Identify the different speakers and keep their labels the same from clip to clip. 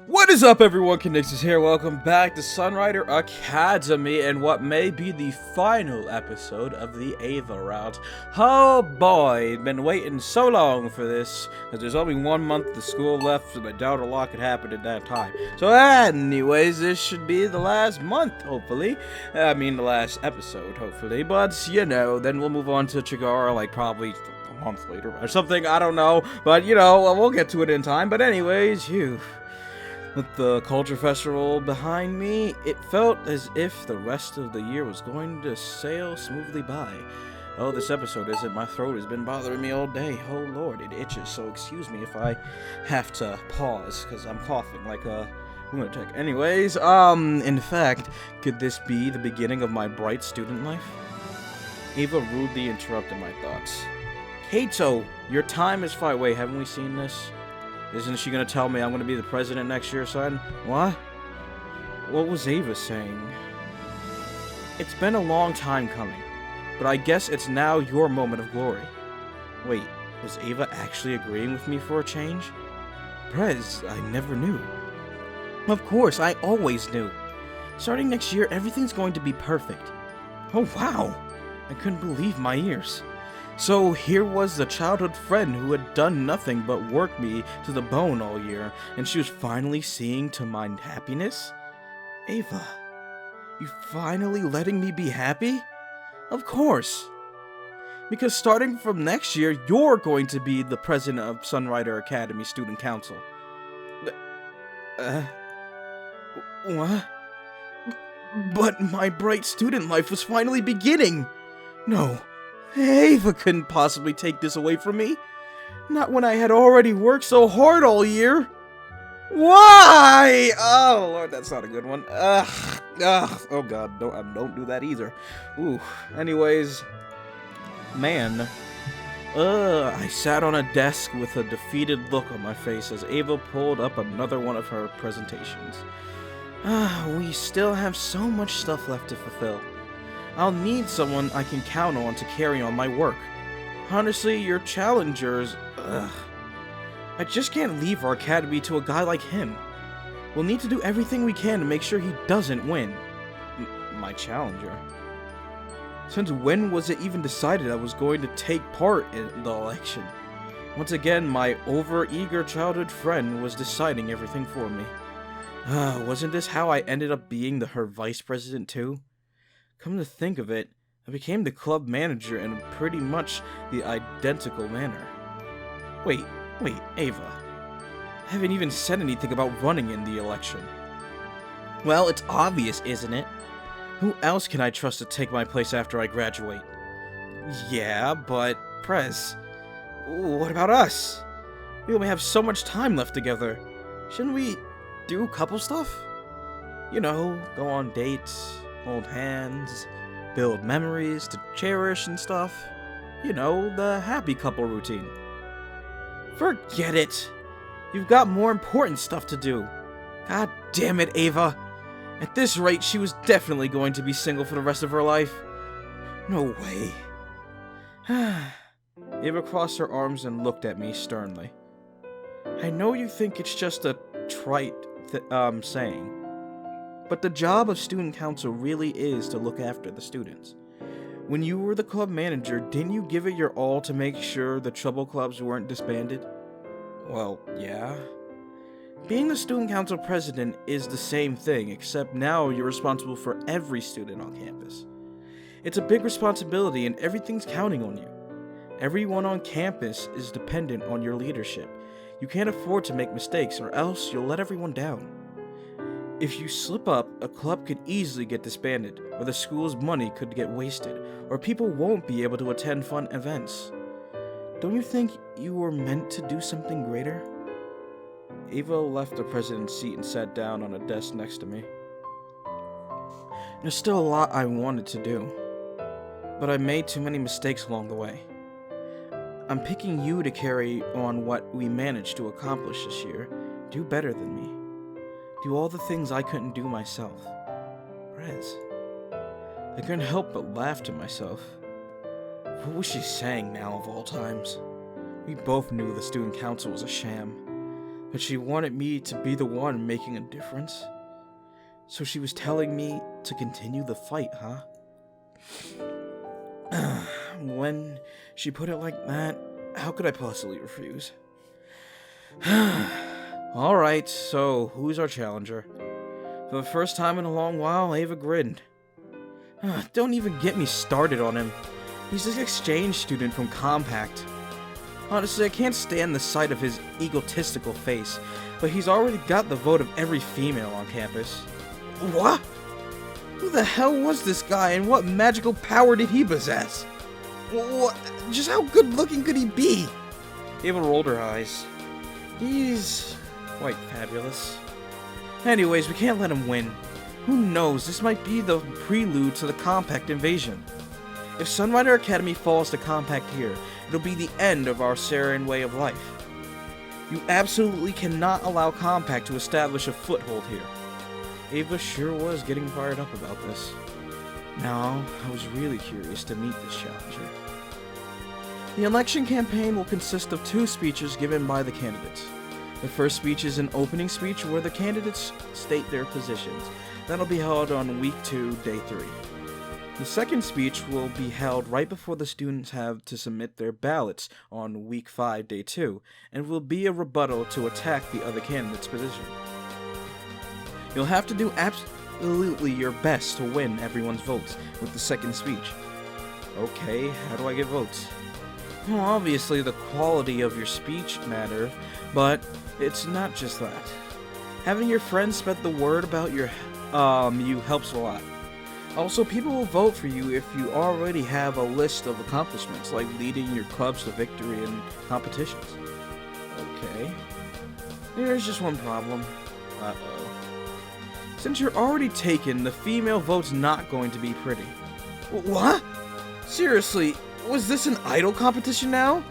Speaker 1: What is up, everyone? Conixis here. Welcome back to Sunrider Academy and what may be the final episode of the Ava route. Oh boy, been waiting so long for this, because there's only 1 month to school left, and I doubt a lot could happen in that time. So anyways, this should be the last month, hopefully. I mean, the last episode, hopefully. But, you know, then we'll move on to Chigara, like, probably a month later or something. I don't know. But, you know, we'll get to it in time. But anyways, phew. With the culture festival behind me, it felt as if the rest of the year was going to sail smoothly by. Oh, this episode isn't. My throat has been bothering me all day. Oh lord, it itches, so excuse me if I have to pause, because I'm coughing like a lunatic. Anyways, in fact, could this be the beginning of my bright student life? Ava rudely interrupted my thoughts. Kato, your time is far away. Haven't we seen this? Isn't she gonna tell me I'm gonna be the president next year, son? What? What was Ava saying? It's been a long time coming, but I guess it's now your moment of glory. Wait, was Ava actually agreeing with me for a change? Prez, I never knew. Of course, I always knew. Starting next year, everything's going to be perfect. Oh wow! I couldn't believe my ears. So here was the childhood friend who had done nothing but work me to the bone all year, and she was finally seeing to my happiness? Ava, you finally letting me be happy? Of course. Because starting from next year, you're going to be the president of Sunrider Academy Student Council. What? But my bright student life was finally beginning! No. Ava couldn't possibly take this away from me. Not when I had already worked so hard all year. Why? Oh, Lord, that's not a good one. Oh, God, don't do that either. Ooh, anyways, man. I sat on a desk with a defeated look on my face as Ava pulled up another one of her presentations. We still have so much stuff left to fulfill. I'll need someone I can count on to carry on my work. Honestly, your challengers, I just can't leave our academy to a guy like him. We'll need to do everything we can to make sure he doesn't win. My challenger? Since when was it even decided I was going to take part in the election? Once again, my over-eager childhood friend was deciding everything for me. Wasn't this how I ended up being her vice president too? Come to think of it, I became the club manager in pretty much the identical manner. Wait, Ava. I haven't even said anything about running in the election. Well, it's obvious, isn't it? Who else can I trust to take my place after I graduate? Yeah, but, Prez, what about us? We only have so much time left together. Shouldn't we do couple stuff? You know, go on dates, hold hands, build memories to cherish and stuff. You know, the happy couple routine. Forget it! You've got more important stuff to do. God damn it, Ava. At this rate, she was definitely going to be single for the rest of her life. No way. Ava crossed her arms and looked at me sternly. I know you think it's just a trite saying, but the job of student council really is to look after the students. When you were the club manager, didn't you give it your all to make sure the trouble clubs weren't disbanded? Well, yeah. Being the student council president is the same thing, except now you're responsible for every student on campus. It's a big responsibility and everything's counting on you. Everyone on campus is dependent on your leadership. You can't afford to make mistakes or else you'll let everyone down. If you slip up, a club could easily get disbanded, or the school's money could get wasted, or people won't be able to attend fun events. Don't you think you were meant to do something greater? Ava left the president's seat and sat down on a desk next to me. There's still a lot I wanted to do, but I made too many mistakes along the way. I'm picking you to carry on what we managed to accomplish this year. Do better than me. Do all the things I couldn't do myself. Rez. I couldn't help but laugh to myself. What was she saying now of all times? We both knew the student council was a sham. But she wanted me to be the one making a difference. So she was telling me to continue the fight, huh? When she put it like that, how could I possibly refuse? Alright, so who's our challenger? For the first time in a long while, Ava grinned. Don't even get me started on him. He's an exchange student from Compact. Honestly, I can't stand the sight of his egotistical face, but he's already got the vote of every female on campus. What? Who the hell was this guy, and what magical power did he possess? What? Just how good looking could he be? Ava rolled her eyes. He's quite fabulous. Anyways, we can't let him win. Who knows, this might be the prelude to the Compact invasion. If Sunrider Academy falls to Compact here, it'll be the end of our Sarian way of life. You absolutely cannot allow Compact to establish a foothold here. Ava sure was getting fired up about this. Now, I was really curious to meet this challenger. The election campaign will consist of 2 speeches given by the candidates. The first speech is an opening speech where the candidates state their positions. That'll be held on week 2, day 3. The second speech will be held right before the students have to submit their ballots on week 5, day 2, and will be a rebuttal to attack the other candidate's position. You'll have to do absolutely your best to win everyone's votes with the second speech. Okay, how do I get votes? Well, obviously the quality of your speech matter, but it's not just that. Having your friends spread the word about you helps a lot. Also, people will vote for you if you already have a list of accomplishments, like leading your clubs to victory in competitions. Okay. There's just one problem. Uh-oh. Since you're already taken, the female vote's not going to be pretty. What? Seriously, was this an idol competition now?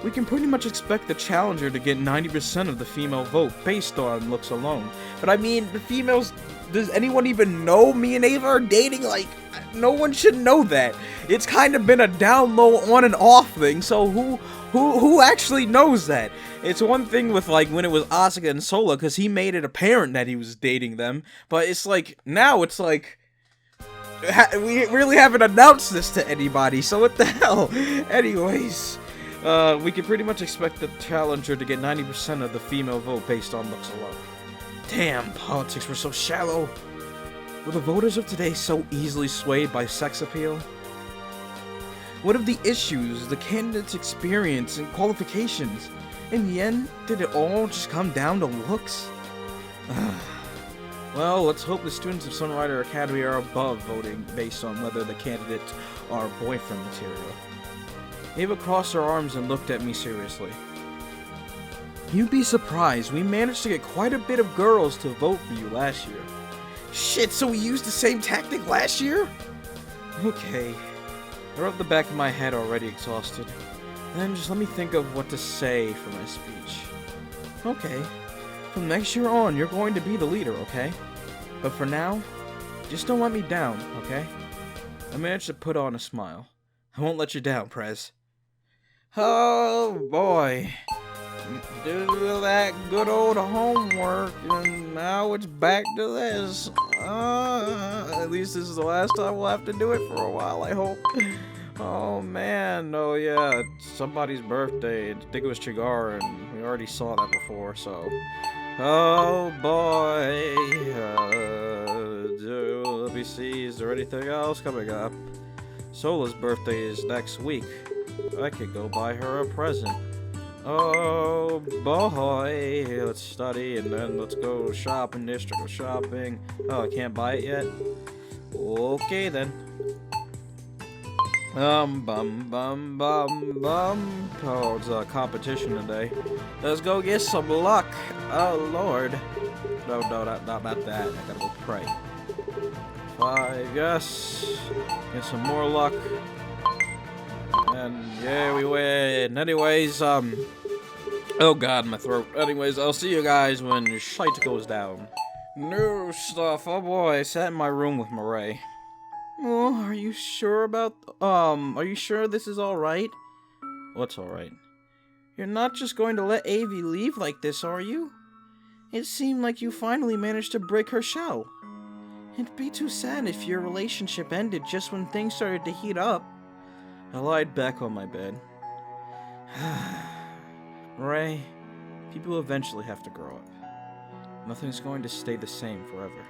Speaker 1: We can pretty much expect the challenger to get 90% of the female vote based on looks alone. But I mean, the females... Does anyone even know me and Ava are dating? Like, no one should know that. It's kind of been a down low, on and off thing, so who actually knows that? It's one thing with, like, when it was Asuka and Sola, because he made it apparent that he was dating them, but it's like, now it's like, we really haven't announced this to anybody, so what the hell? Anyways, we can pretty much expect the challenger to get 90% of the female vote based on looks alone. Damn, politics were so shallow. Were the voters of today so easily swayed by sex appeal? What of the issues, the candidates' experience, and qualifications? In the end, did it all just come down to looks? Well, let's hope the students of Sunrider Academy are above voting based on whether the candidates are boyfriend material. Ava crossed her arms and looked at me seriously. You'd be surprised, we managed to get quite a bit of girls to vote for you last year. Shit, so we used the same tactic last year? Okay. I rubbed the back of my head, already exhausted. Then just let me think of what to say for my speech. Okay. From next year on, you're going to be the leader, okay? But for now, just don't let me down, okay? I managed to put on a smile. I won't let you down, Prez. Oh, boy. Do that good old homework, and now it's back to this. At least this is the last time we'll have to do it for a while, I hope. Oh man, oh yeah, it's somebody's birthday. I think it was Chigara, and we already saw that before, so. Oh boy. Let me see, is there anything else coming up? Sola's birthday is next week. I could go buy her a present. Oh boy, let's study and then let's go shopping, district shopping. Oh, I can't buy it yet? Okay then. Bum. Oh, it's a competition today. Let's go get some luck. Oh lord. No, not about that. I gotta go pray. 5, yes. Get some more luck. And yeah, we win. Anyways, oh god, my throat. Anyways, I'll see you guys when your shite goes down. New stuff. Oh boy, I sat in my room with Murray. Oh, are you sure about, are you sure this is alright? What's alright? You're not just going to let Avi leave like this, are you? It seemed like you finally managed to break her shell. It'd be too sad if your relationship ended just when things started to heat up. I lied back on my bed. Ray, people eventually have to grow up. Nothing's going to stay the same forever.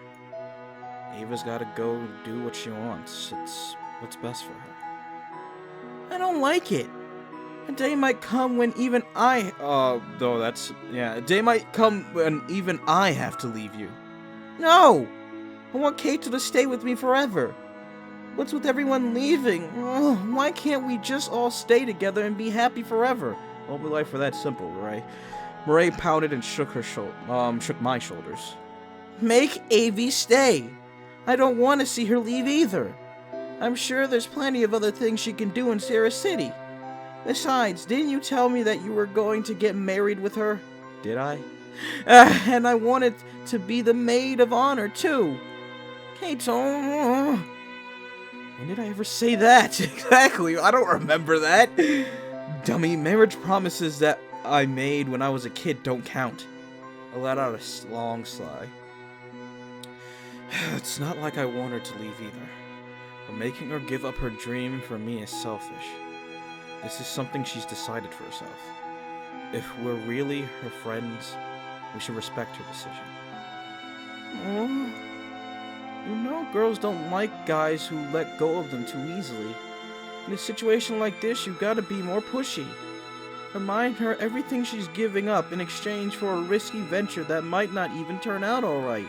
Speaker 1: Ava's gotta go do what she wants. It's what's best for her. I don't like it. A day might come when even a day might come when even I have to leave you. No! I want Kato to stay with me forever. What's with everyone leaving? Why can't we just all stay together and be happy forever? Won't be life for that simple, Ray. Ray pouted and shook my shoulders. Make Avi stay. I don't want to see her leave either. I'm sure there's plenty of other things she can do in Sarah City. Besides, didn't you tell me that you were going to get married with her? Did I? And I wanted to be the maid of honor, too. Kato. When did I ever say that? Exactly, I don't remember that. Dummy, marriage promises that I made when I was a kid don't count. I let out a long sigh. It's not like I want her to leave either. But making her give up her dream for me is selfish. This is something she's decided for herself. If we're really her friends, we should respect her decision. You know girls don't like guys who let go of them too easily. In a situation like this, you gotta be more pushy. Remind her everything she's giving up in exchange for a risky venture that might not even turn out alright.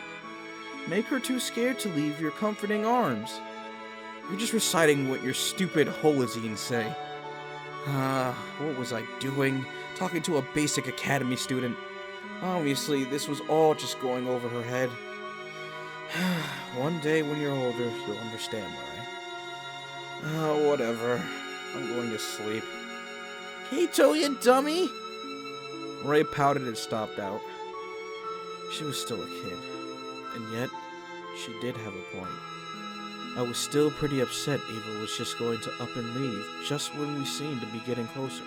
Speaker 1: Make her too scared to leave your comforting arms. You're just reciting what your stupid holozines say. What was I doing? Talking to a basic academy student. Obviously, this was all just going over her head. One day when you're older, you'll understand, Ray. Whatever. I'm going to sleep. Kato, you dummy! Ray pouted and stopped out. She was still a kid. And yet, she did have a point. I was still pretty upset Ava was just going to up and leave, just when we seemed to be getting closer.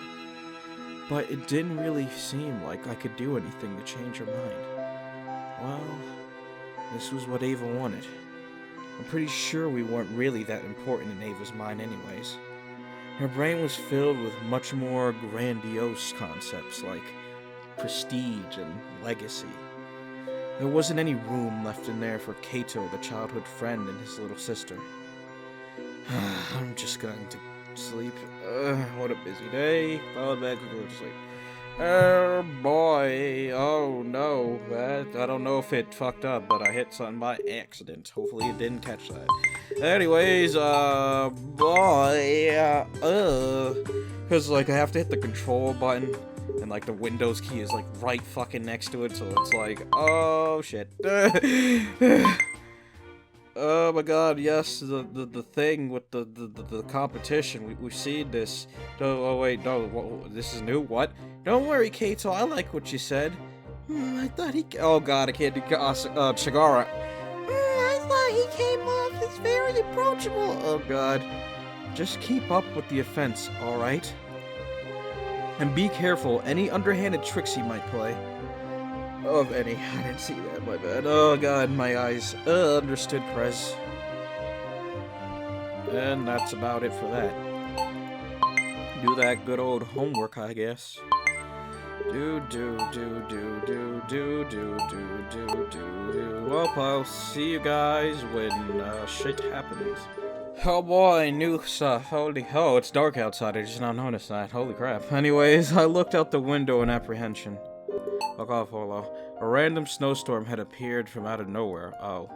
Speaker 1: But it didn't really seem like I could do anything to change her mind. Well, this was what Ava wanted. I'm pretty sure we weren't really that important in Ava's mind anyways. Her brain was filled with much more grandiose concepts like prestige and legacy. There wasn't any room left in there for Kato, the childhood friend, and his little sister. I'm just going to sleep. What a busy day. Followed back quickly to sleep. Boy. Oh no. I don't know if it fucked up, but I hit something by accident. Hopefully it didn't catch that. Anyways, because, like, I have to hit the control button, and, like, the Windows key is, like, right fucking next to it, so it's like, oh, shit. Oh my god, yes, the thing with the competition, we've seen this. Oh, wait, no, this is new, what? Don't worry, Kato, I like what you said. I thought he... Oh god, I can't do... Chigara. I thought he came off as very approachable. Oh god. Just keep up with the offense, alright? And be careful, any underhanded tricks he might play. Of any. I didn't see that, my bad. Oh god, my eyes. Understood, Prez. And that's about it for that. Do that good old homework, I guess. Do. Well, I'll see you guys when shit happens. Oh boy, new stuff. Oh, it's dark outside. I just now noticed that. Holy crap. Anyways, I looked out the window in apprehension. Fuck off, Holo. A random snowstorm had appeared from out of nowhere. Oh.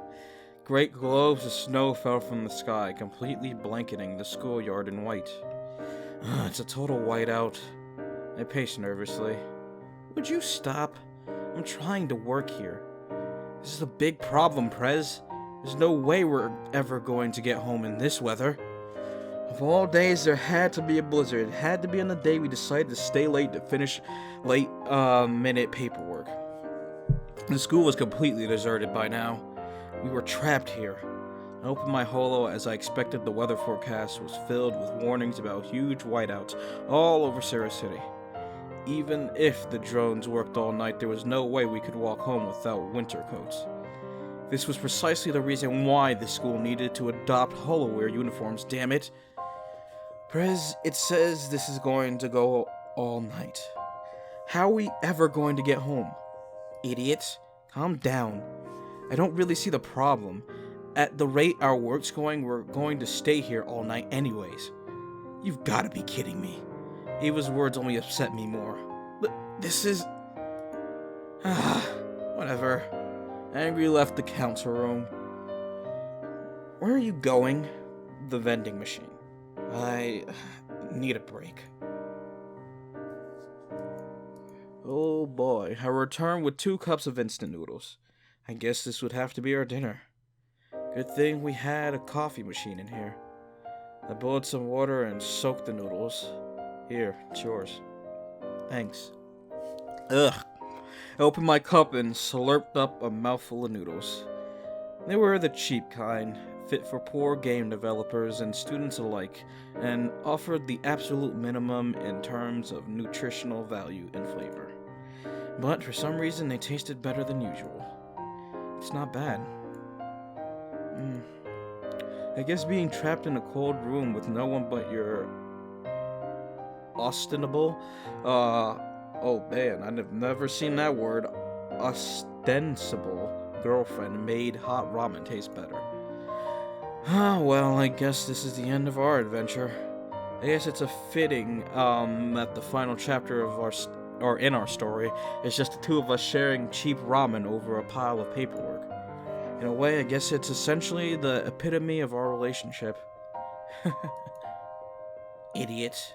Speaker 1: Great globes of snow fell from the sky, completely blanketing the schoolyard in white. It's a total whiteout. I paced nervously. Would you stop? I'm trying to work here. This is a big problem, Prez. There's no way we're ever going to get home in this weather. Of all days, there had to be a blizzard. It had to be on the day we decided to stay late to finish late-minute paperwork. The school was completely deserted by now. We were trapped here. I opened my holo as I expected. The weather forecast was filled with warnings about huge whiteouts all over Sarah City. even if the drones worked all night, there was no way we could walk home without winter coats. This was precisely the reason why the school needed to adopt HoloWare uniforms, damn it. Prez, it says this is going to go all night. How are we ever going to get home? Idiot, calm down. I don't really see the problem. At the rate our work's going, we're going to stay here all night anyways. You've gotta be kidding me. Ava's words only upset me more. This is... whatever. Angry left the council room. Where are you going? The vending machine. I need a break. Oh boy, I returned with 2 cups of instant noodles. I guess this would have to be our dinner. Good thing we had a coffee machine in here. I boiled some water and soaked the noodles. Here, it's yours. Thanks. Ugh. I opened my cup and slurped up a mouthful of noodles. They were the cheap kind, fit for poor game developers and students alike, and offered the absolute minimum in terms of nutritional value and flavor. But for some reason, they tasted better than usual. It's not bad. I guess being trapped in a cold room with no one but your ostensible, oh man, I've never seen that word, ostensible girlfriend made hot ramen taste better. Well, I guess this is the end of our adventure. I guess it's a fitting, that the final chapter of in our story is just the 2 of us sharing cheap ramen over a pile of paperwork. In a way, I guess it's essentially the epitome of our relationship. Idiot.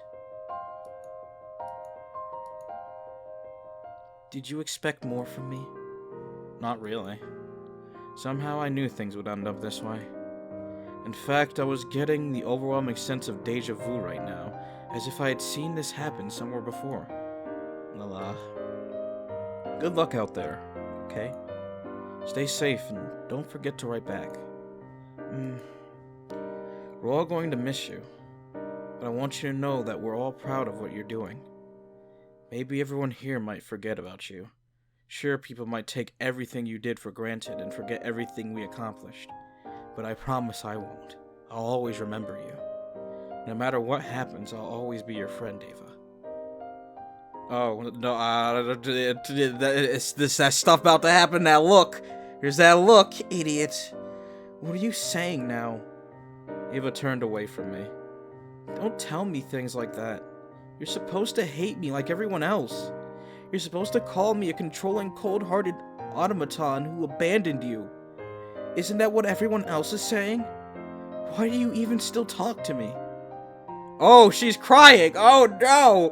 Speaker 1: Did you expect more from me? Not really. Somehow I knew things would end up this way. In fact, I was getting the overwhelming sense of deja vu right now, as if I had seen this happen somewhere before. Well, good luck out there, okay? Stay safe and don't forget to write back. We're all going to miss you, but I want you to know that we're all proud of what you're doing. Maybe everyone here might forget about you. Sure, people might take everything you did for granted and forget everything we accomplished. But I promise I won't. I'll always remember you. No matter what happens, I'll always be your friend, Ava. Oh, no, is that stuff about to happen? Now look! Here's that look, idiot! What are you saying now? Ava turned away from me. Don't tell me things like that. You're supposed to hate me like everyone else. You're supposed to call me a controlling, cold-hearted automaton who abandoned you. Isn't that what everyone else is saying? Why do you even still talk to me? Oh, she's crying! Oh no!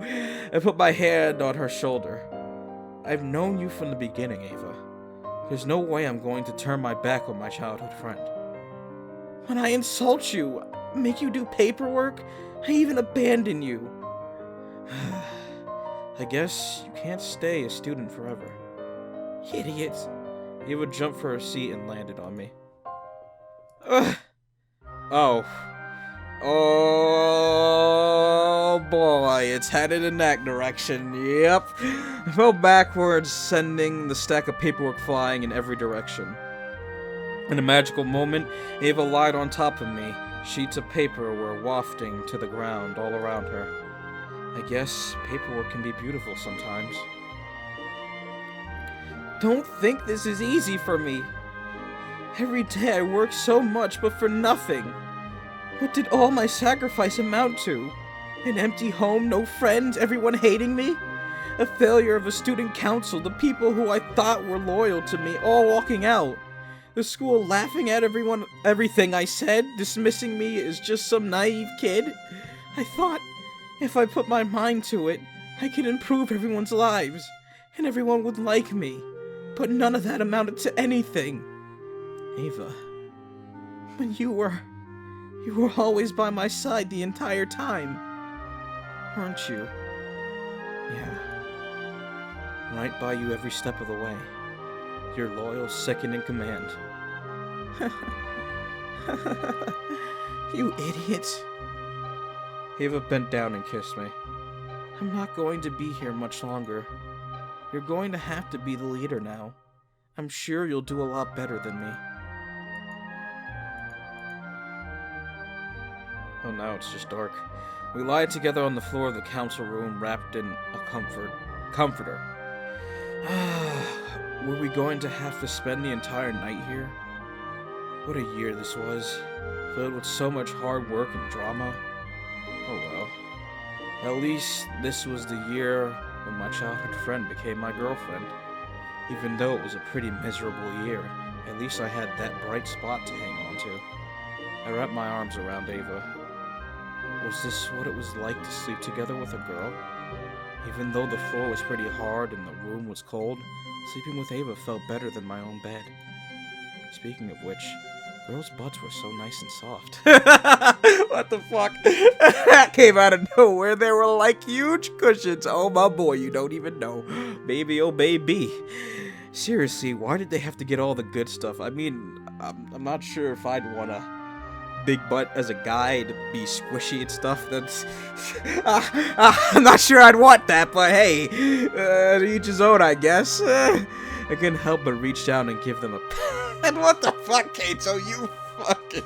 Speaker 1: I put my hand on her shoulder. I've known you from the beginning, Ava. There's no way I'm going to turn my back on my childhood friend. When I insult you, make you do paperwork, I even abandon you. I guess you can't stay a student forever. Idiot. Ava jumped for her seat and landed on me. Ugh. Oh. Oh boy, it's headed in that direction. Yep. I fell backwards, sending the stack of paperwork flying in every direction. In a magical moment, Ava lied on top of me. Sheets of paper were wafting to the ground all around her. I guess paperwork can be beautiful sometimes. Don't think this is easy for me. Every day I work so much, but for nothing. What did all my sacrifice amount to? An empty home, no friends, everyone hating me? A failure of a student council, the people who I thought were loyal to me, all walking out. The school laughing at everything I said, dismissing me as just some naive kid. I thought, if I put my mind to it, I could improve everyone's lives, and everyone would like me. But none of that amounted to anything. Ava, when you were always by my side the entire time, weren't you? Yeah. Right by you every step of the way. Your loyal second in command. You idiot. Ava bent down and kissed me. I'm not going to be here much longer. You're going to have to be the leader now. I'm sure you'll do a lot better than me. Oh, now it's just dark. We lie together on the floor of the council room, wrapped in a comforter. Were we going to have to spend the entire night here? What a year this was, filled with so much hard work and drama. Oh well. At least this was the year when my childhood friend became my girlfriend. Even though it was a pretty miserable year, at least I had that bright spot to hang on to. I wrapped my arms around Ava. Was this what it was like to sleep together with a girl? Even though the floor was pretty hard and the room was cold, sleeping with Ava felt better than my own bed. Speaking of which, girls' butts were so nice and soft. What the fuck? That came out of nowhere. They were like huge cushions. Oh my boy, you don't even know. Baby, oh baby. Seriously, why did they have to get all the good stuff? I mean, I'm not sure if I'd want a big butt as a guy to be squishy and stuff. That's... I'm not sure I'd want that, but hey, to each his own, I guess. I couldn't help but reach down and give them a pat. What the fuck, Kato? You fucking...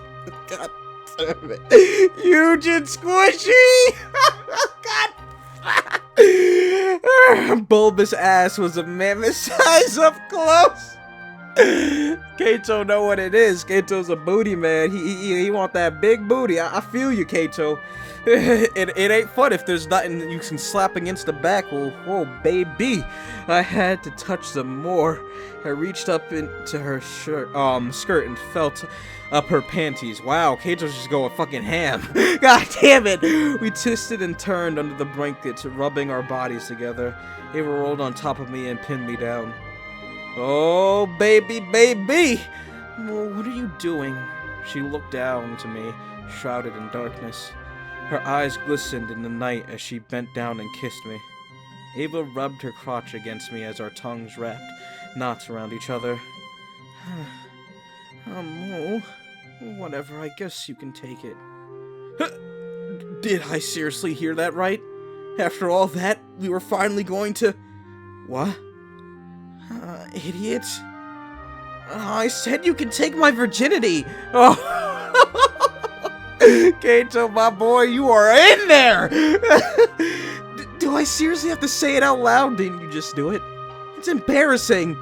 Speaker 1: God damn it. Huge and squishy! God. Bulbous ass was a mammoth size up close. Kato know what it is. Kato's a booty man. He want that big booty. I feel you, Kato. It ain't fun if there's nothing you can slap against the back. Whoa, baby. I had to touch them more. I reached up into her skirt and felt up her panties. Wow, Kato's just going fucking ham. God damn it. We twisted and turned under the blankets, rubbing our bodies together. Ava rolled on top of me and pinned me down. Oh, baby, baby! Well, what are you doing? She looked down to me, shrouded in darkness. Her eyes glistened in the night as she bent down and kissed me. Ava rubbed her crotch against me as our tongues wrapped knots around each other. Whatever, I guess you can take it. Did I seriously hear that right? After all that, we were finally going to... What? Idiot. I said you can take my virginity. Oh. Kato, my boy, you are in there. Do I seriously have to say it out loud? Didn't you just do it? It's embarrassing.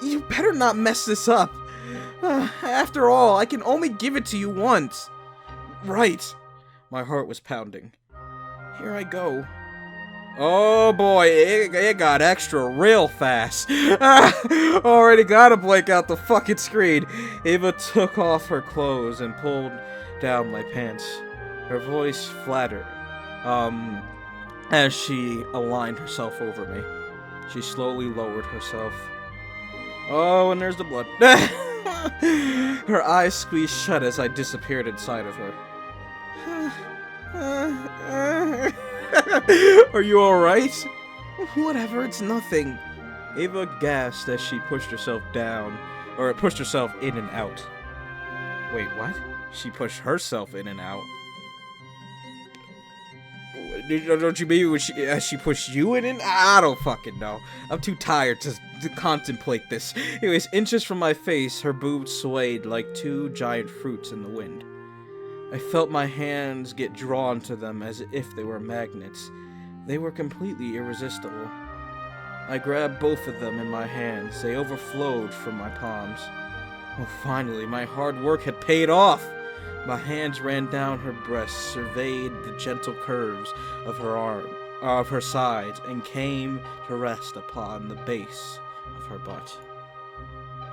Speaker 1: You better not mess this up. After all, I can only give it to you once. Right. My heart was pounding. Here I go. Oh boy, it got extra real fast. Already gotta blank out the fucking screen. Ava took off her clothes and pulled down my pants. Her voice flattered, as she aligned herself over me. She slowly lowered herself. Oh, and there's the blood. Her eyes squeezed shut as I disappeared inside of her. Are you alright? Whatever, it's nothing. Ava gasped as she pushed herself down, or pushed herself in and out. Wait, what? She pushed herself in and out? Don't you mean she pushed you in and... I don't fucking know. I'm too tired to contemplate this. Anyways, inches from my face, her boobs swayed like two giant fruits in the wind. I felt my hands get drawn to them as if they were magnets. They were completely irresistible. I grabbed both of them in my hands. They overflowed from my palms. Oh, finally, my hard work had paid off. My hands ran down her breasts, surveyed the gentle curves of her sides, and came to rest upon the base of her butt.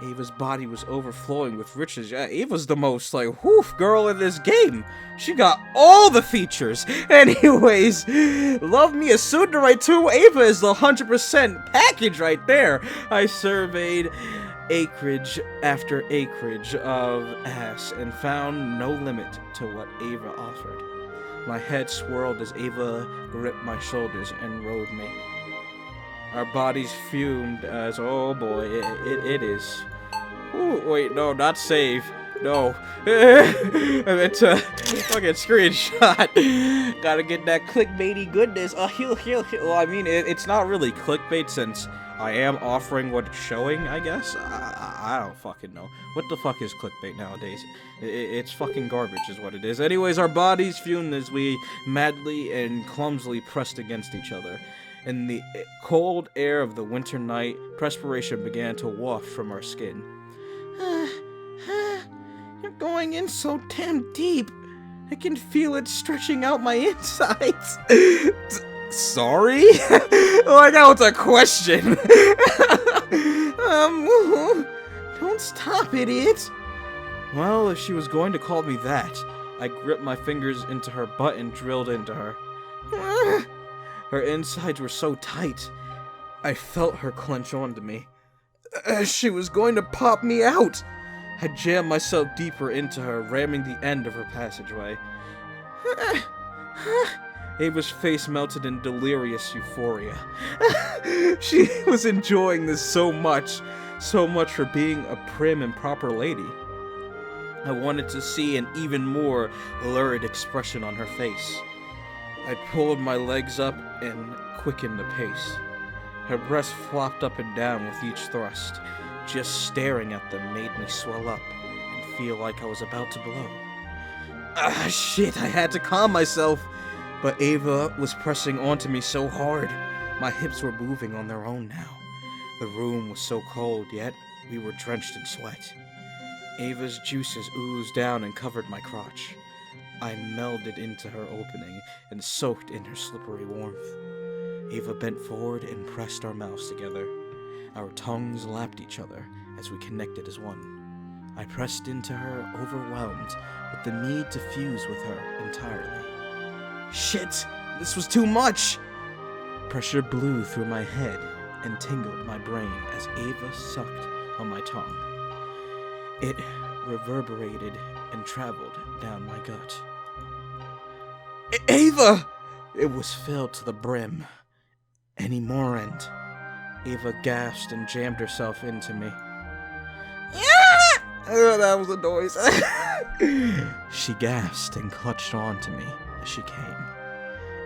Speaker 1: Ava's body was overflowing with riches. Yeah, Ava's the most, like, woof girl in this game. She got all the features. Anyways, love me a Sunrider too. Ava is the 100% package right there. I surveyed acreage after acreage of ass and found no limit to what Ava offered. My head swirled as Ava gripped my shoulders and rode me. Our bodies fumed as, oh boy, it is. Ooh, wait, no, not save. No. I meant to fucking screenshot. Gotta get that clickbaity goodness. Well, I mean, it's not really clickbait since I am offering what it's showing, I guess. I don't fucking know. What the fuck is clickbait nowadays? It's fucking garbage is what it is. Anyways, our bodies fumed as we madly and clumsily pressed against each other. In the cold air of the winter night, perspiration began to waft from our skin. You're going in so damn deep. I can feel it stretching out my insides. Sorry? Like that was a question. Don't stop, idiot. Well, if she was going to call me that, I gripped my fingers into her butt and drilled into her. Her insides were so tight, I felt her clench onto me. She was going to pop me out. I jammed myself deeper into her, ramming the end of her passageway. Ava's face melted in delirious euphoria. She was enjoying this so much for being a prim and proper lady. I wanted to see an even more lurid expression on her face. I pulled my legs up and quickened the pace. Her breasts flopped up and down with each thrust. Just staring at them made me swell up and feel like I was about to blow. Shit, I had to calm myself. But Ava was pressing onto me so hard. My hips were moving on their own now. The room was so cold, yet we were drenched in sweat. Ava's juices oozed down and covered my crotch. I melded into her opening and soaked in her slippery warmth. Ava bent forward and pressed our mouths together. Our tongues lapped each other as we connected as one. I pressed into her, overwhelmed with the need to fuse with her entirely. Shit! This was too much! Pressure blew through my head and tingled my brain as Ava sucked on my tongue. It reverberated and traveled down my gut. Ava! It was filled to the brim. Any more end. Ava gasped and jammed herself into me. Oh, that was a noise. She gasped and clutched on to me as she came.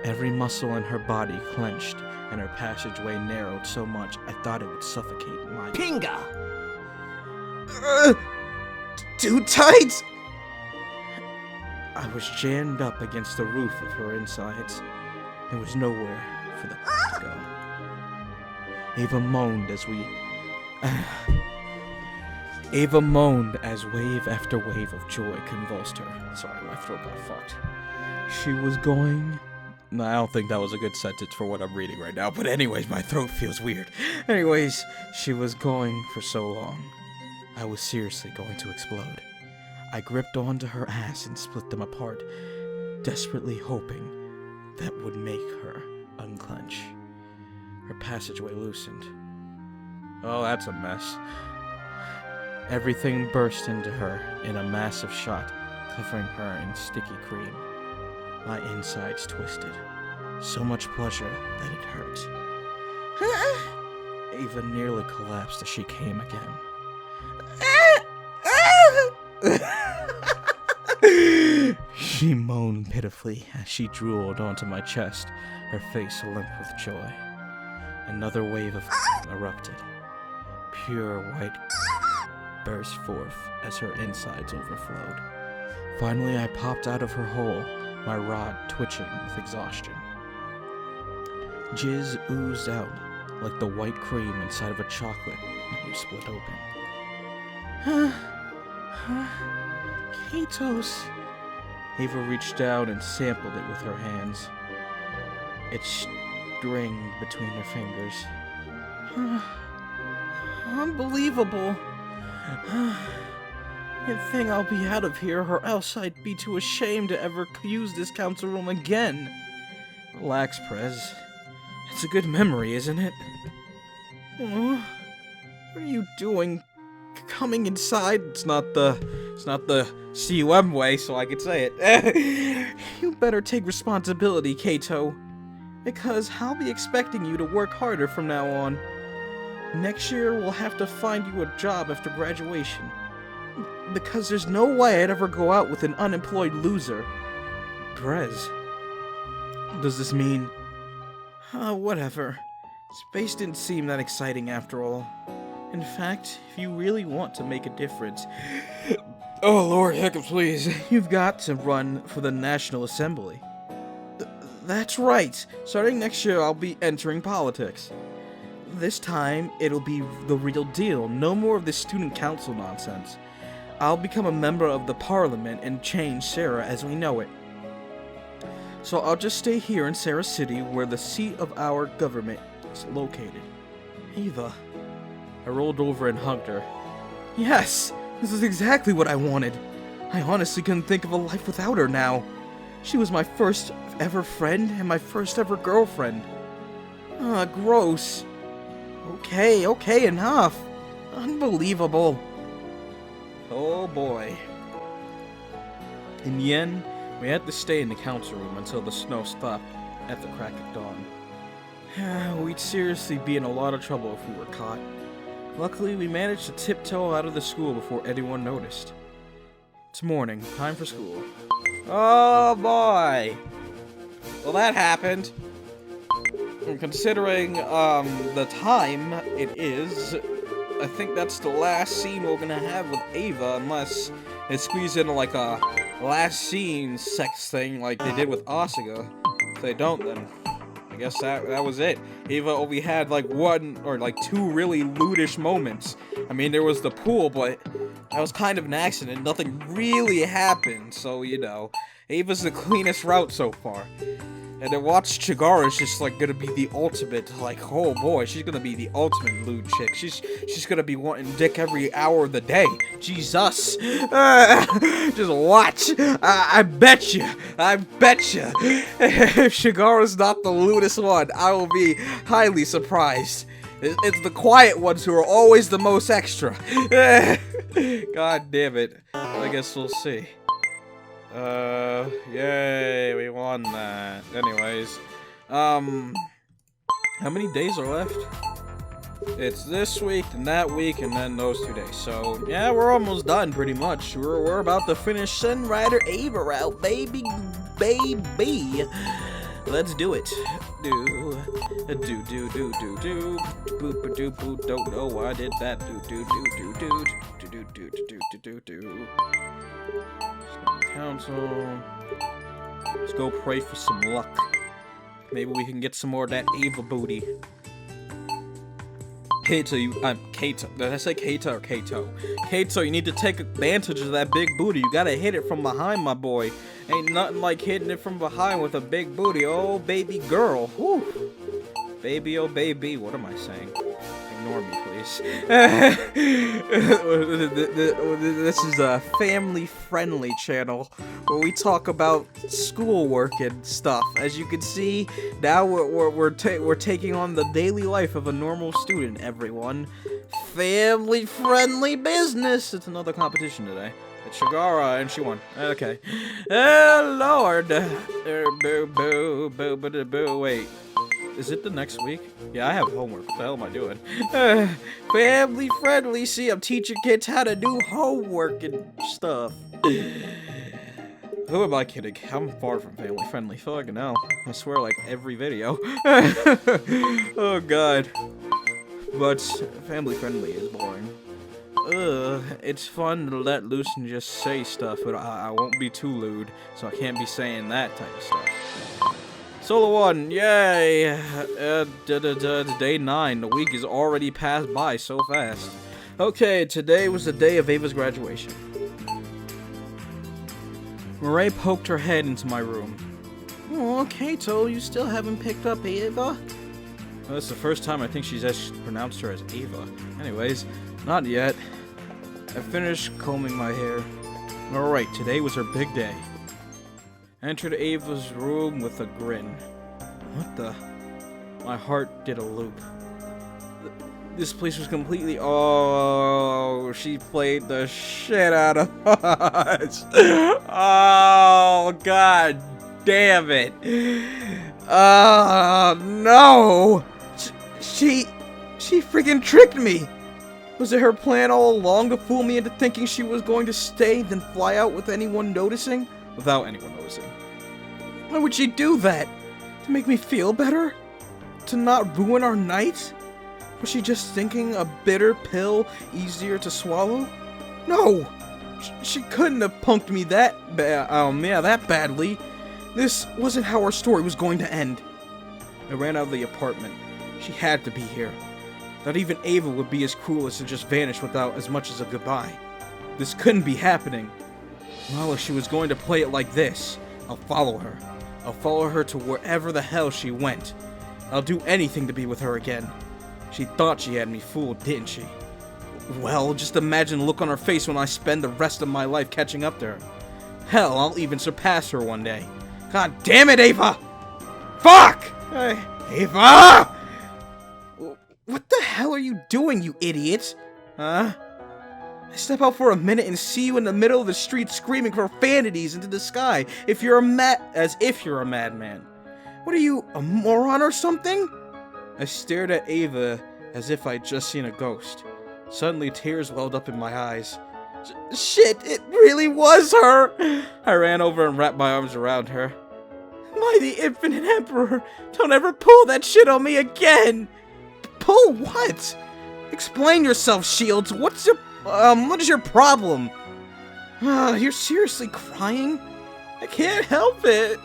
Speaker 1: Every muscle in her body clenched, and her passageway narrowed so much I thought it would suffocate my
Speaker 2: Pinga!
Speaker 1: Too tight! I was jammed up against the roof of her insides. There was nowhere for the to go. Ava moaned as wave after wave of joy convulsed her. Sorry, my throat got fucked. She was going... No, I don't think that was a good sentence for what I'm reading right now, but anyways, my throat feels weird. Anyways, she was going for so long. I was seriously going to explode. I gripped onto her ass and split them apart, desperately hoping that would make her unclench. Her passageway loosened. Oh, that's a mess. Everything burst into her in a massive shot, covering her in sticky cream. My insides twisted. So much pleasure that it hurt. Ava nearly collapsed as she came again. She moaned pitifully as she drooled onto my chest, her face limp with joy. Another wave of erupted. Pure white burst forth as her insides overflowed. Finally, I popped out of her hole, my rod twitching with exhaustion. Jizz oozed out like the white cream inside of a chocolate that you split open. Katos. Ava reached down and sampled it with her hands. It stringed between her fingers. Unbelievable. You'd think I'll be out of here, or else I'd be too ashamed to ever use this council room again. Relax, Prez. It's a good memory, isn't it? What are you doing? Coming inside? It's not the CUM way, so I could say it. You better take responsibility, Kato. Because I'll be expecting you to work harder from now on. Next year, we'll have to find you a job after graduation. Because there's no way I'd ever go out with an unemployed loser. Perez. Does this mean... whatever. Space didn't seem that exciting after all. In fact, if you really want to make a difference... Oh, Lord, hiccups, please. You've got to run for the National Assembly. That's right. Starting next year, I'll be entering politics. This time, it'll be the real deal. No more of this student council nonsense. I'll become a member of the parliament and change Sarah as we know it. So I'll just stay here in Sarah City, where the seat of our government is located. Eva. I rolled over and hugged her. Yes, this is exactly what I wanted. I honestly couldn't think of a life without her now. She was my first ever friend and my first ever girlfriend. Gross. Okay, enough. Unbelievable. Oh boy. In the end, we had to stay in the council room until the snow stopped at the crack of dawn. We'd seriously be in a lot of trouble if we were caught. Luckily, we managed to tiptoe out of the school before anyone noticed. It's morning, time for school. Oh boy! Well, that happened. And considering, the time it is, I think that's the last scene we're gonna have with Ava, unless they squeeze in like a last scene sex thing like they did with Asuka. If they don't, then I guess that was it. Ava only had like one or like two really lewdish moments. I mean, there was the pool, but that was kind of an accident. Nothing really happened, so you know, Ava's the cleanest route so far. And then watch Chigara's just like gonna be the ultimate, like, oh boy, she's gonna be the ultimate lewd chick. She's gonna be wanting dick every hour of the day. Jesus. Just watch. I bet you. If Chigara's not the lewdest one, I will be highly surprised. It's the quiet ones who are always the most extra. God damn it. I guess we'll see. Yay, we won that. Anyways, how many days are left? It's this week, and that week, and then those 2 days. So, yeah, we're almost done, pretty much. We're about to finish Sunrider Ava out, baby. Let's do it. Do, boop, doop, boop, don't know why I did that. Do. Council. Let's go pray for some luck. Maybe we can get some more of that Ava booty. Kato, Kato. Did I say Kato or Kato? Kato, you need to take advantage of that big booty. You gotta hit it from behind, my boy. Ain't nothing like hitting it from behind with a big booty. Oh, baby girl. Whew. Baby, oh baby. What am I saying? Ignore me, please. This is a family-friendly channel where we talk about schoolwork and stuff. As you can see, now we're taking on the daily life of a normal student. Everyone, family-friendly business. It's another competition today. It's Shigara, and she won. Okay. Oh Lord. Boo. Wait. Is it the next week? Yeah, I have homework. What the hell am I doing? Family friendly. See, I'm teaching kids how to do homework and stuff. Who am I kidding? I'm far from family friendly. Fucking hell. I swear, like every video. Oh god. But family friendly is boring. It's fun to let loose and just say stuff, but I won't be too lewd, so I can't be saying that type of stuff. Solo 1, yay! Day 9. The week is already passed by so fast. Okay, today was the day of Ava's graduation. Mireille poked her head into my room. Oh, Kato, you still haven't picked up Ava? Well, that's the first time I think she's actually pronounced her as Ava. Anyways, not yet. I finished combing my hair. Alright, today was her big day. Entered Ava's room with a grin. What the? My heart did a loop. This place was completely... Oh, she played the shit out of us. Oh, god damn it. Oh, no. She freaking tricked me. Was it her plan all along to fool me into thinking she was going to stay, then fly out with anyone noticing? Without anyone noticing. Why would she do that? To make me feel better? To not ruin our night? Was she just thinking a bitter pill easier to swallow? No! She couldn't have punked me that badly. This wasn't how our story was going to end. I ran out of the apartment. She had to be here. Not even Ava would be as cruel as to just vanish without as much as a goodbye. This couldn't be happening. Well, if she was going to play it like this, I'll follow her. I'll follow her to wherever the hell she went. I'll do anything to be with her again. She thought she had me fooled, didn't she? Well, just imagine the look on her face when I spend the rest of my life catching up to her. Hell, I'll even surpass her one day. God damn it, Ava! Fuck! Ava! What the hell are you doing, you idiot? Huh? I step out for a minute and see you in the middle of the street screaming profanities into the sky as if you're a madman. What are you, a moron or something? I stared at Ava as if I'd just seen a ghost. Suddenly, tears welled up in my eyes. Shit, it really was her! I ran over and wrapped my arms around her. By the Infinite Emperor, don't ever pull that shit on me again! Pull what? Explain yourself, Shields. What is your problem? You're seriously crying? I can't help it.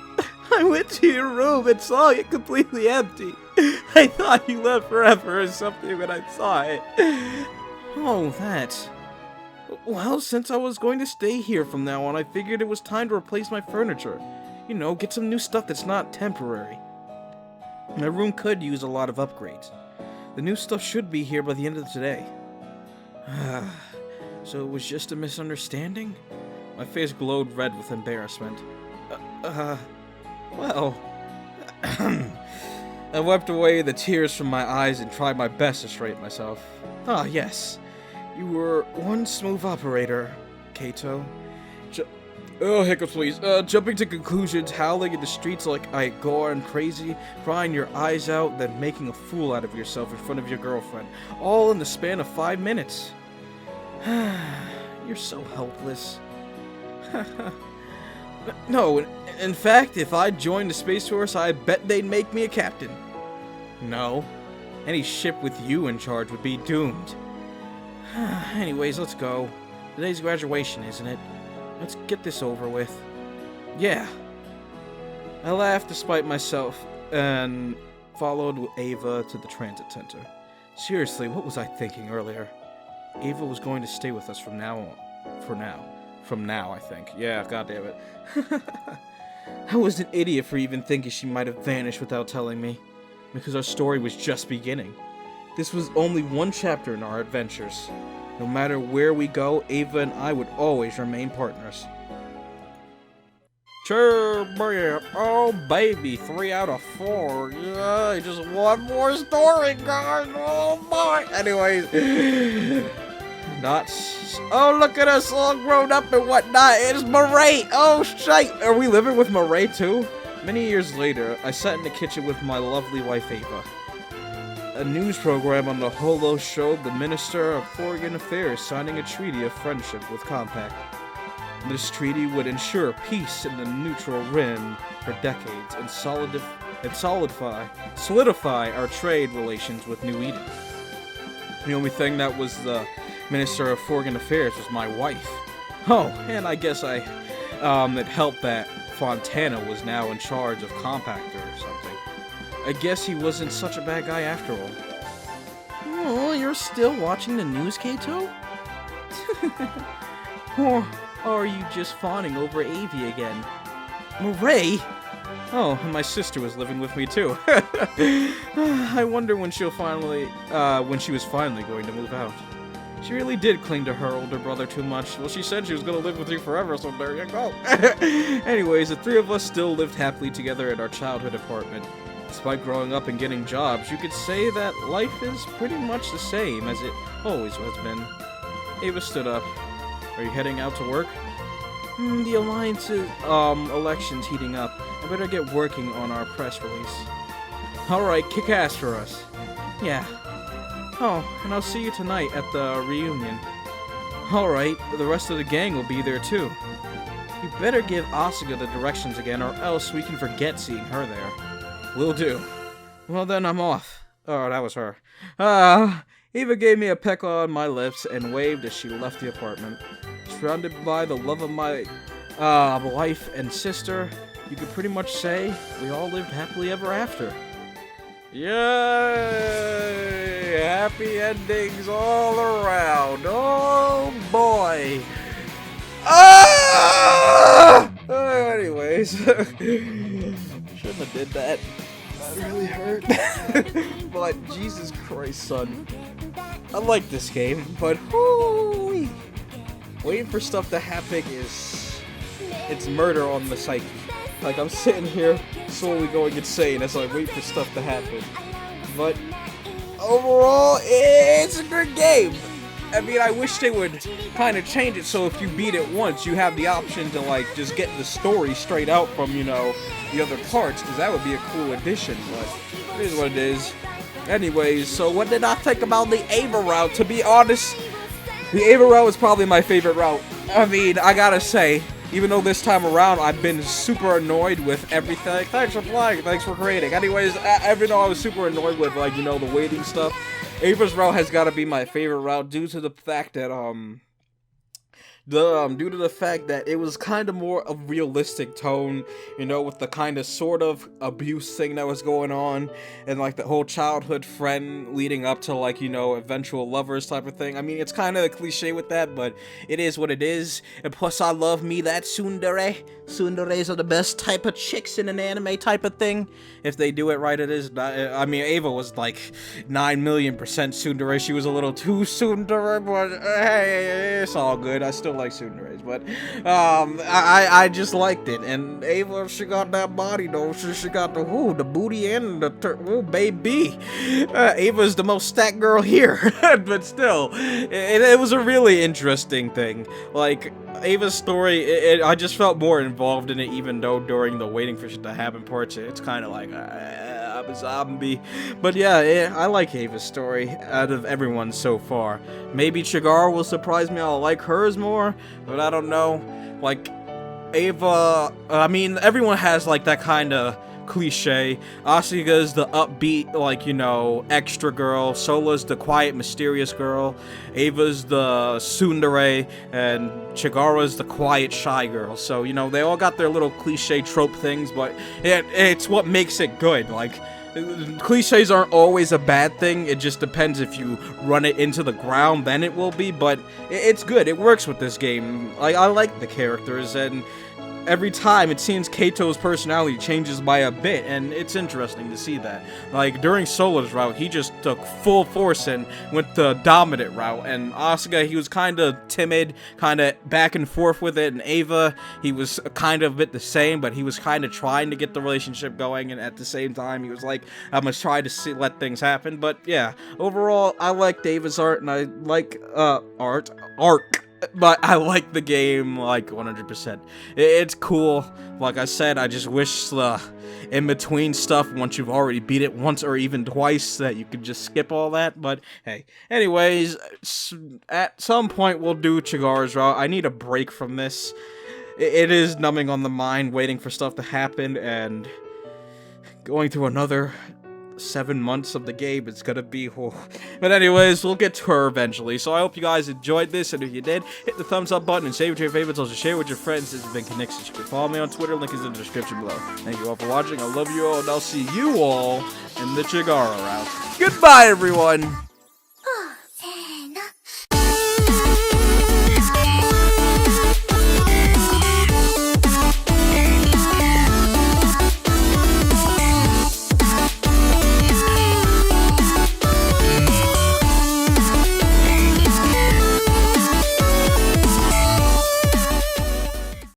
Speaker 1: I went to your room and saw it completely empty. I thought you left forever or something when I saw it. Oh, that. Well, since I was going to stay here from now on, I figured it was time to replace my furniture. You know, get some new stuff that's not temporary. My room could use a lot of upgrades. The new stuff should be here by the end of today. So it was just a misunderstanding? My face glowed red with embarrassment. Well... I wiped away the tears from my eyes and tried my best to straighten myself. Ah, yes. You were one smooth operator, Kato. Hiccups, please. Jumping to conclusions, howling in the streets like I go on crazy, crying your eyes out, then making a fool out of yourself in front of your girlfriend. All in the span of 5 minutes. You're so helpless. No, in fact, if I joined the Space Force, I bet they'd make me a captain. No. Any ship with you in charge would be doomed. Anyways, let's go. Today's graduation, isn't it? Let's get this over with. Yeah. I laughed despite myself and followed Ava to the transit center. Seriously, what was I thinking earlier? Ava was going to stay with us from now on. From now, I think. Yeah, goddammit. I was an idiot for even thinking she might have vanished without telling me. Because our story was just beginning. This was only one chapter in our adventures. No matter where we go, Ava and I would always remain partners. Sure, oh baby, 3 out of 4. Yeah, just one more story, guys. Oh boy. Anyways, nuts. Oh, look at us all grown up and whatnot. It's Murray. Oh shit. Are we living with Murray too? Many years later, I sat in the kitchen with my lovely wife Ava. A news program on the Holo showed the Minister of Foreign Affairs signing a treaty of friendship with Compact. This treaty would ensure peace in the neutral rim for decades and solidify our trade relations with New Eden. The only thing that was the Minister of Foreign Affairs was my wife. Oh, and I guess it helped that Fontana was now in charge of Compactor or something. I guess he wasn't such a bad guy after all. Oh, you're still watching the news, Kato? Or are you just fawning over Avi again? Murray? Oh, and my sister was living with me too. I wonder when she was finally going to move out. She really did cling to her older brother too much. Well, she said she was going to live with you forever, so there you go. Anyways, the 3 of us still lived happily together in our childhood apartment. Despite growing up and getting jobs, you could say that life is pretty much the same as it always has been. Ava stood up. Are you heading out to work? The Alliance's election's heating up. I better get working on our press release. Alright, kick ass for us. Yeah. Oh, and I'll see you tonight at the reunion. Alright, the rest of the gang will be there too. You better give Asuka the directions again, or else we can forget seeing her there. Will do. Well then, I'm off. Oh, that was her. Eva gave me a peck on my lips and waved as she left the apartment. Surrounded by the love of my wife and sister, you could pretty much say we all lived happily ever after. Yay! Happy endings all around. Oh boy. Anyways, shouldn't have did that. That really hurt. But Jesus Christ, son. I like this game, but whoo, waiting for stuff to happen it's murder on the psyche. Like, I'm sitting here slowly going insane as I wait for stuff to happen. But overall, it's a good game. I mean, I wish they would kind of change it so if you beat it once, you have the option to, like, just get the story straight out from, you know, the other parts, because that would be a cool addition, but it is what it is. Anyways, so what did I think about the Ava route? To be honest, the Ava route was probably my favorite route. I mean, I gotta say, even though this time around I've been super annoyed with everything. Thanks for playing, thanks for creating. Anyways, even though I was super annoyed with, like, you know, the waiting stuff, Ava's route has got to be my favorite route due to the fact that it was kind of more a realistic tone, you know, with the kind of sort of abuse thing that was going on, and like the whole childhood friend leading up to, like, you know, eventual lovers type of thing. I mean, it's kind of a cliche with that, but it is what it is. And plus, I love me that tsundere. Tsunderes are the best type of chicks in an anime type of thing. If they do it right, it is. I mean, Ava was like 9,000,000% tsundere. She was a little too tsundere, but hey, it's all good. I still like tsunderes, but I just liked it. And Ava, she got that body though. She got the booty and the baby. Ava's the most stacked girl here, but still, it was a really interesting thing. Like, Ava's story, I just felt more involved in it, even though during the waiting for shit to happen parts, it's kind of like, I'm a zombie. But yeah, I like Ava's story out of everyone so far. Maybe Chigara will surprise me, I'll like hers more, but I don't know. Like, Ava, I mean, everyone has, like, that kind of cliche. Asuka's the upbeat, like, you know, extra girl. Sola's the quiet, mysterious girl. Ava's the tsundere, and Chigara's the quiet, shy girl. So, you know, they all got their little cliche trope things, but it's what makes it good. Like, cliches aren't always a bad thing. It just depends if you run it into the ground, then it will be, but it's good. It works with this game. Like, I like the characters, and every time, it seems Keito's personality changes by a bit, and it's interesting to see that. Like, during Sola's route, he just took full force and went the dominant route, and Asuka, he was kind of timid, kind of back and forth with it, and Ava, he was kind of a bit the same, but he was kind of trying to get the relationship going, and at the same time, he was like, I'm gonna try to let things happen. But yeah, overall, I like Ava's art, and I like, arc. But I like the game, like, 100%. It's cool. Like I said, I just wish the in-between stuff, once you've already beat it once or even twice, that you could just skip all that. But, hey. Anyways, at some point, we'll do Chigara's route. I need a break from this. It is numbing on the mind, waiting for stuff to happen, and going through another 7 months of the game. It's gonna be but anyways, we'll get to her eventually. So I hope you guys enjoyed this, and if you did, hit the thumbs up button and save it to your favorites. Also share with your friends. This has been Conixis. You can follow me on Twitter, link is in the description below. Thank you all for watching. I love you all, and I'll see you all in the Chigara route. Goodbye, everyone.